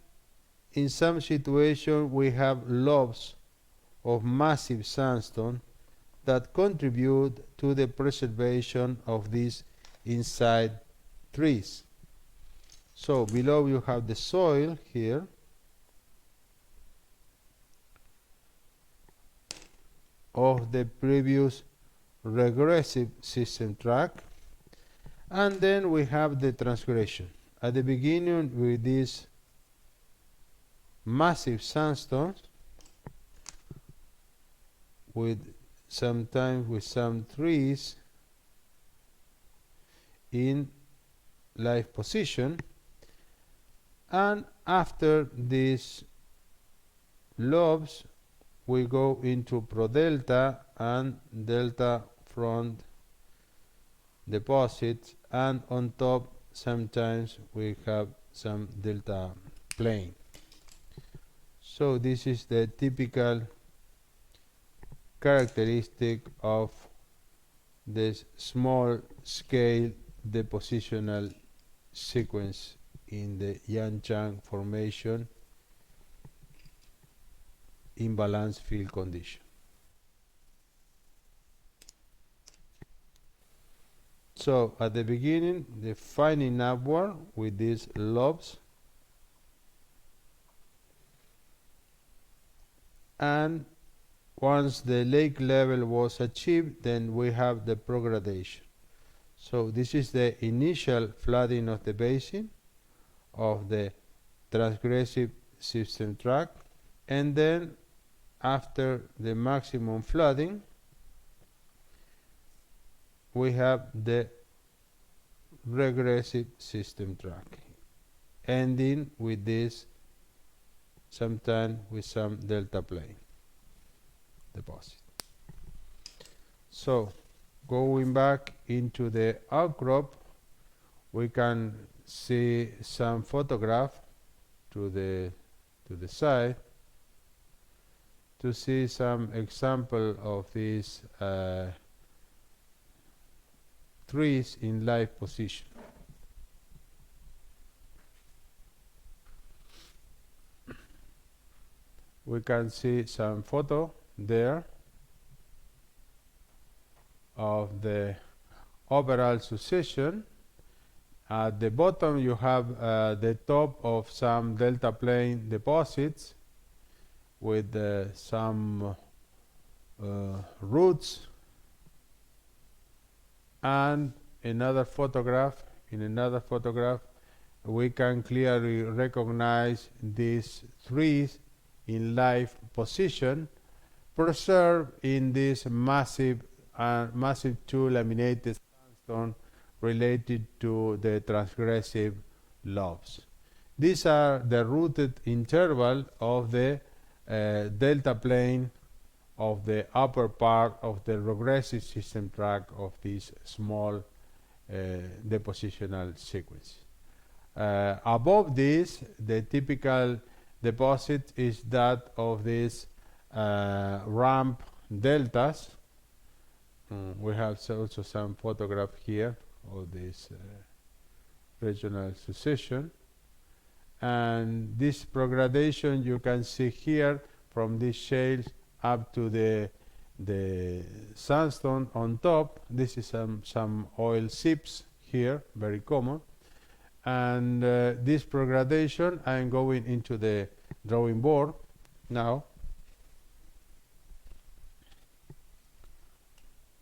in some situation we have lobes of massive sandstone that contribute to the preservation of these inside trees. So below you have the soil here, of the previous regressive system track, and then we have the transgression. At the beginning with these massive sandstones, sometimes with some trees in live position, and after these lobes we go into prodelta and delta front deposits, and on top sometimes we have some delta plane. So this is the typical characteristic of this small scale depositional sequence in the Yanchang Formation in balanced field condition. So at the beginning, the fining upward with these lobes, and once the lake level was achieved, then we have the progradation. So this is the initial flooding of the basin of the transgressive system track, and then after the maximum flooding we have the regressive system track, ending with this, sometimes with some delta plane deposit. So going back into the outcrop, we can see some photograph to the side to see some example of these trees in live position. We can see some photo there of the overall succession. At the bottom you have the top of some delta plane deposits with some roots, and in another photograph we can clearly recognize these trees in live position preserved in this massive two laminated sandstone related to the transgressive lobes. These are the rooted interval of the delta plane of the upper part of the regressive system tract of this small depositional sequence. Above this, the typical deposit is that of these ramp deltas. We have also some photograph here of this regional succession, and this progradation you can see here from these shales up to the sandstone on top. This is some oil seeps here, very common, and this progradation, I'm going into the drawing board now.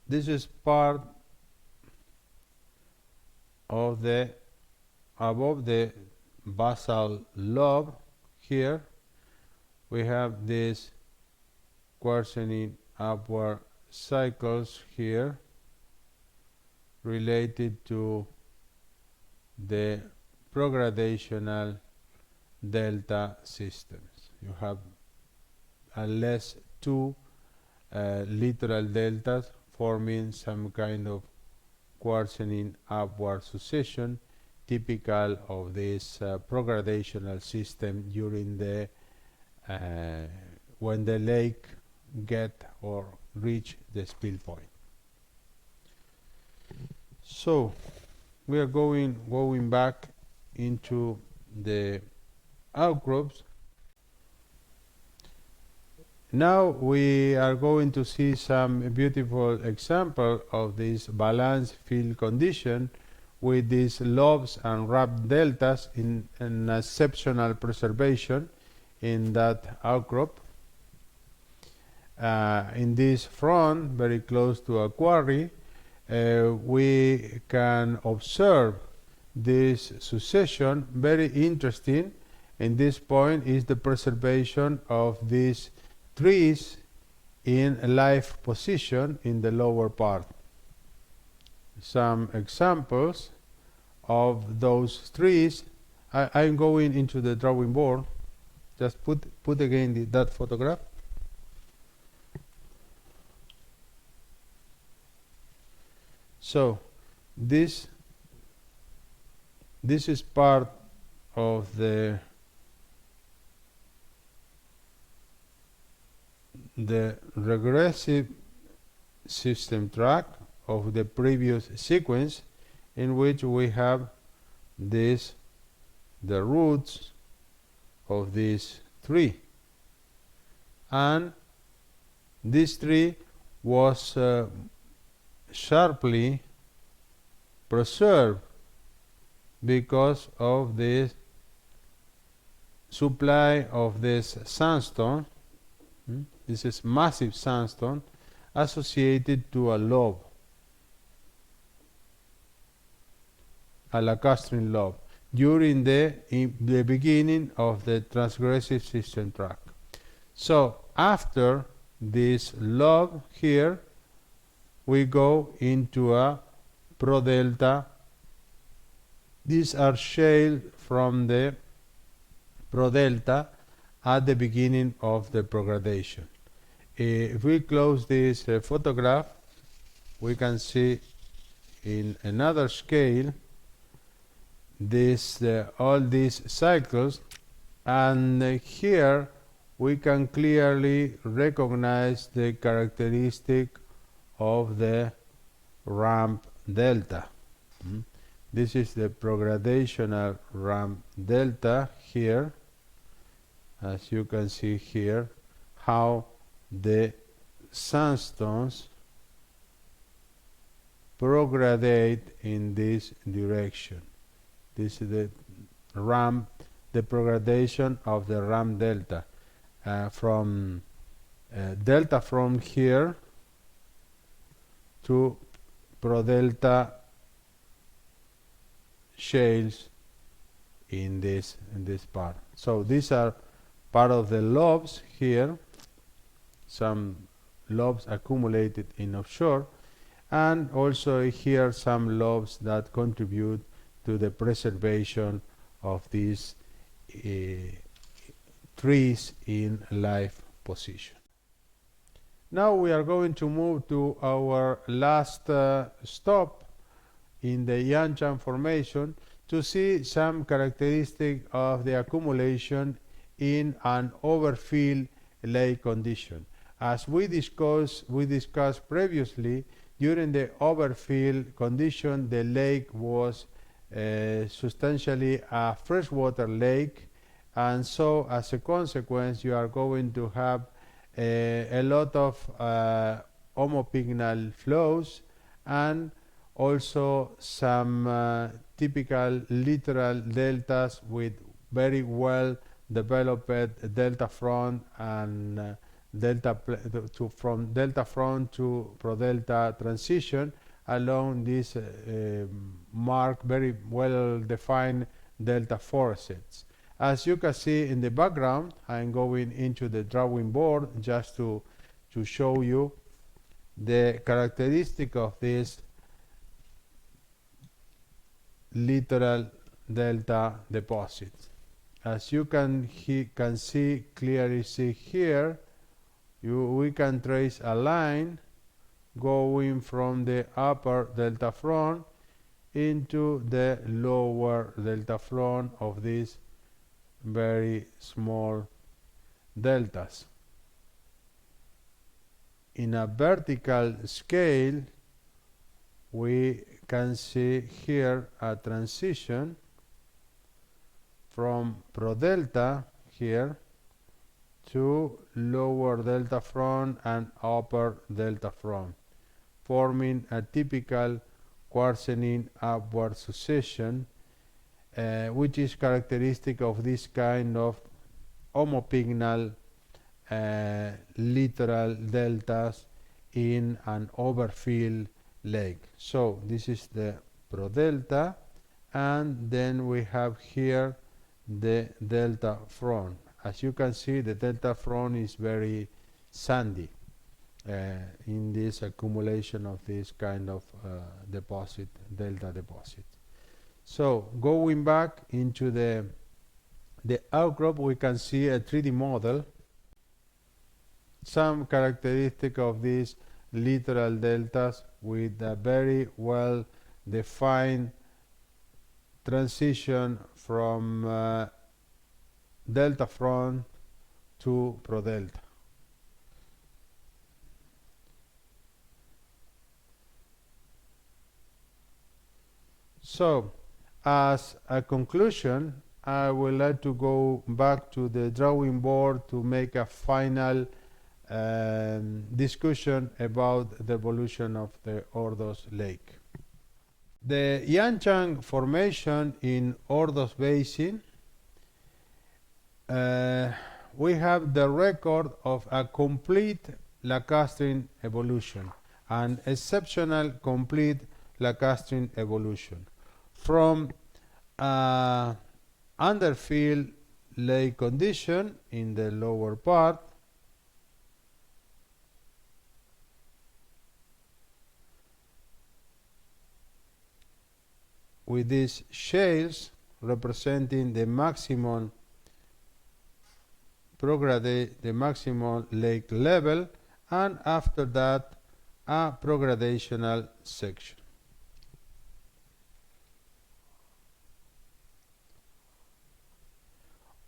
This is part of the above the basal lobe. Here we have this quarterning upward cycles here related to the progradational delta systems. You have at least two littoral deltas forming some kind of quarterning upward succession typical of this progradational system during the when the lake get or reach the spill point. So we are going back into the outcrops. Now we are going to see some beautiful example of this balanced field condition with these lobes and ramp deltas in an exceptional preservation in that outcrop. In this front, very close to a quarry, we can observe this succession. Very interesting in this point is the preservation of these trees in a live position in the lower part. Some examples of those trees. I'm going into the drawing board. Just put again that photograph. So this is part of the regressive system tract of the previous sequence, in which we have the roots of this tree, and this tree was sharply preserved because of the supply of this sandstone. This is massive sandstone associated to a lobe, a lacustrine lobe, during the beginning of the transgressive system tract. So after this lobe here, we go into a prodelta. These are shale from the prodelta at the beginning of the progradation. If we close this photograph, we can see in another scale this all these cycles, and here we can clearly recognize the characteristic of the ramp delta. This is the progradational ramp delta here. As you can see here, how the sandstones progradate in this direction. This is the ramp, the progradation of the ramp delta from delta from here to prodelta shales in this part. So these are part of the lobes here, some lobes accumulated in offshore, and also here some lobes that contribute to the preservation of these trees in live position. Now we are going to move to our last stop in the Yanshan Formation to see some characteristic of the accumulation in an overfilled lake condition. As we discussed previously, during the overfilled condition, the lake was substantially a freshwater lake, and so as a consequence you are going to have a lot of homopygnal flows and also some typical littoral deltas with very well developed delta front and from delta front to pro-delta transition along this marked, very well defined delta forests. As you can see in the background, I'm going into the drawing board just to show you the characteristic of this littoral delta deposit. As you can clearly see here, we can trace a line going from the upper delta front into the lower delta front of these very small deltas. In a vertical scale, we can see here a transition from pro-delta here to lower delta front and upper delta front, forming a typical quartzenine upward succession, which is characteristic of this kind of homopygnal littoral deltas in an overfilled lake. So this is the pro-delta, and then we have here the delta front. As you can see, the delta front is very sandy in this accumulation of this kind of deposit, delta deposit. So going back into the outcrop, we can see a 3D model, some characteristic of these littoral deltas with a very well defined transition from delta front to pro-delta. So as a conclusion, I would like to go back to the drawing board to make a final discussion about the evolution of the Ordos Lake. The Yanshan Formation in Ordos Basin, we have the record of a complete lacustrine evolution, an exceptional complete lacustrine evolution from underfilled lake condition in the lower part with these shales representing the maximum the maximum lake level, and after that a progradational section.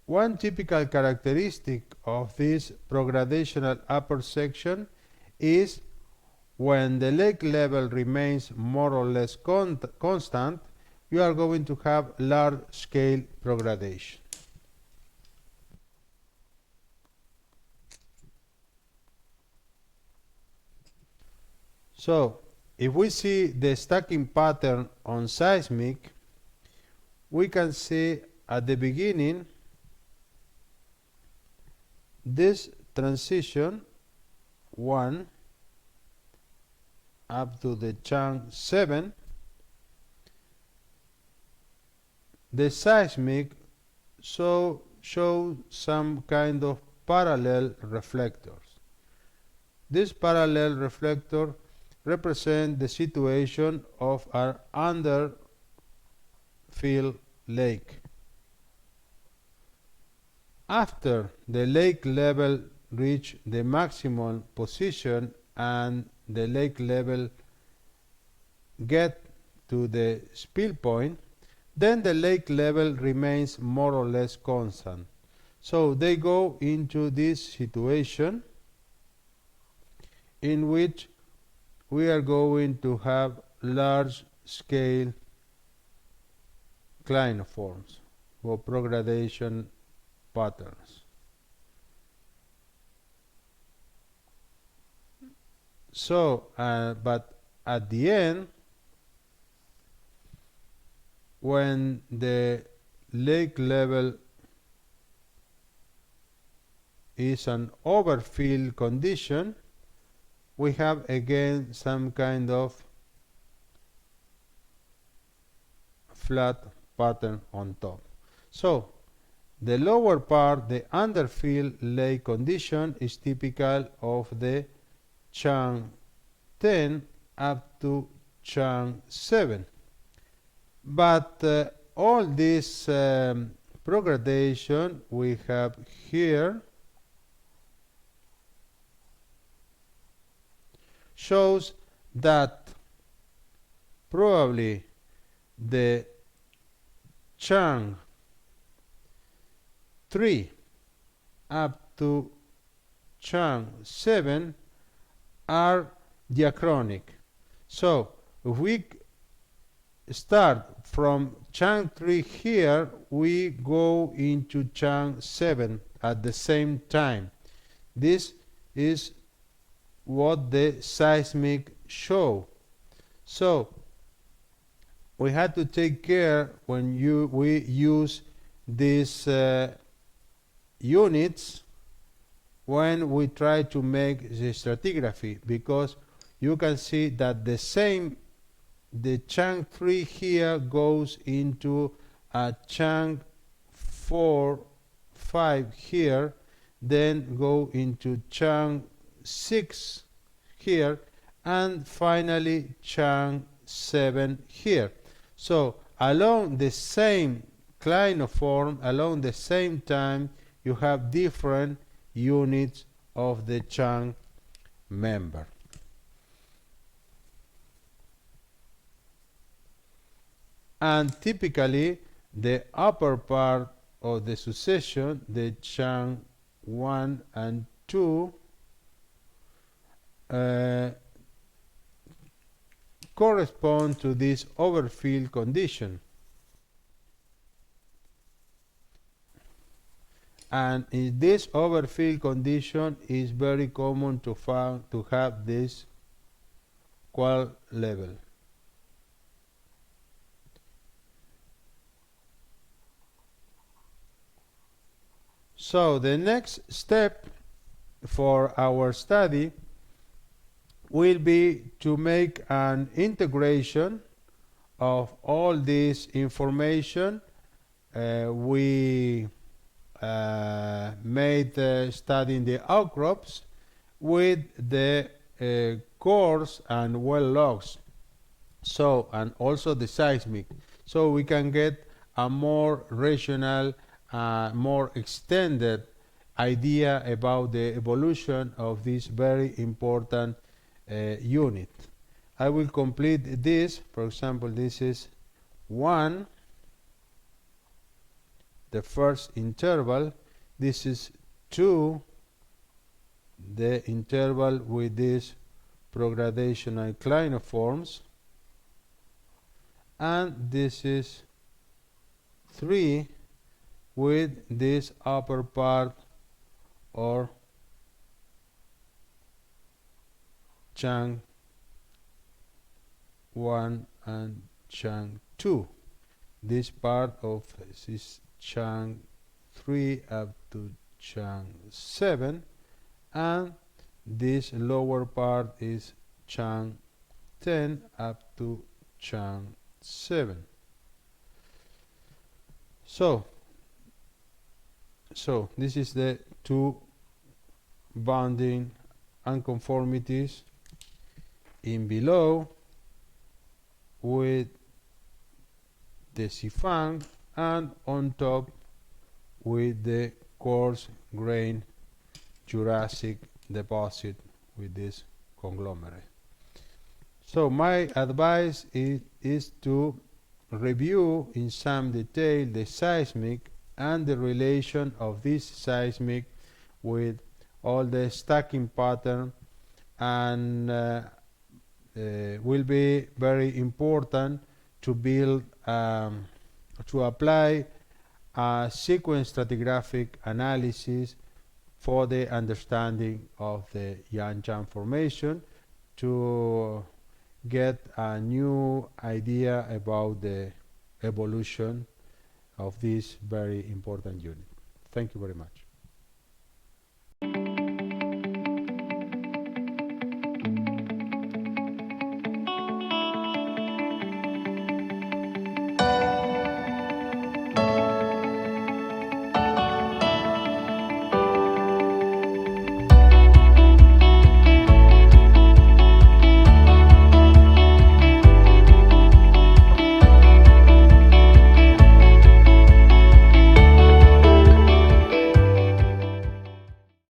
One typical characteristic of this progradational upper section is when the lake level remains more or less constant, you are going to have large-scale progradation. So, if we see the stacking pattern on seismic, we can see at the beginning this transition 1 up to the chunk 7 the seismic show some kind of parallel reflectors. This parallel reflector represent the situation of an underfill lake. After the lake level reach the maximum position and the lake level get to the spill point, then the lake level remains more or less constant. So they go into this situation in which we are going to have large scale clinoforms or progradation patterns. So, but at the end, when the lake level is an overfill condition, we have again some kind of flat pattern on top. So the lower part, the underfill lake condition, is typical of the chunk 10 up to chunk 7. But all this progradation we have here shows that probably the chunk 3 up to chunk 7 are diachronic. So if we start from chunk 3 here, we go into chunk 7 at the same time. This is what the seismic show. So we had to take care when we use these units when we try to make the stratigraphy, because you can see that the chunk 3 here goes into a chunk 4, 5 here, then go into chunk 6 here, and finally chunk 7 here. So along the same clinoform, along the same time, you have different units of the chunk member. And typically the upper part of the succession, the chunk 1 and 2, correspond to this overfill condition. And in this overfill condition is very common to have this qual level. So the next step for our study will be to make an integration of all this information we made studying the outcrops with the cores and well logs, so, and also the seismic, so we can get a more rational, more extended idea about the evolution of this very important unit. I will complete this. For example, this is 1, the first interval. This is 2, the interval with these progradational clinoforms, and this is 3 with this upper part or chunk 1 and chunk 2. This part of this chunk 3 up to chunk 7, and this lower part is chunk 10 up to chunk 7. So, this is the two bounding unconformities in below with the Sifang, and on top with the coarse grain Jurassic deposit with this conglomerate. So my advice is to review in some detail the seismic and the relation of this seismic with all the stacking pattern, and will be very important to build to apply a sequence stratigraphic analysis for the understanding of the Yanchang formation, to get a new idea about the evolution of this very important unit. Thank you very much.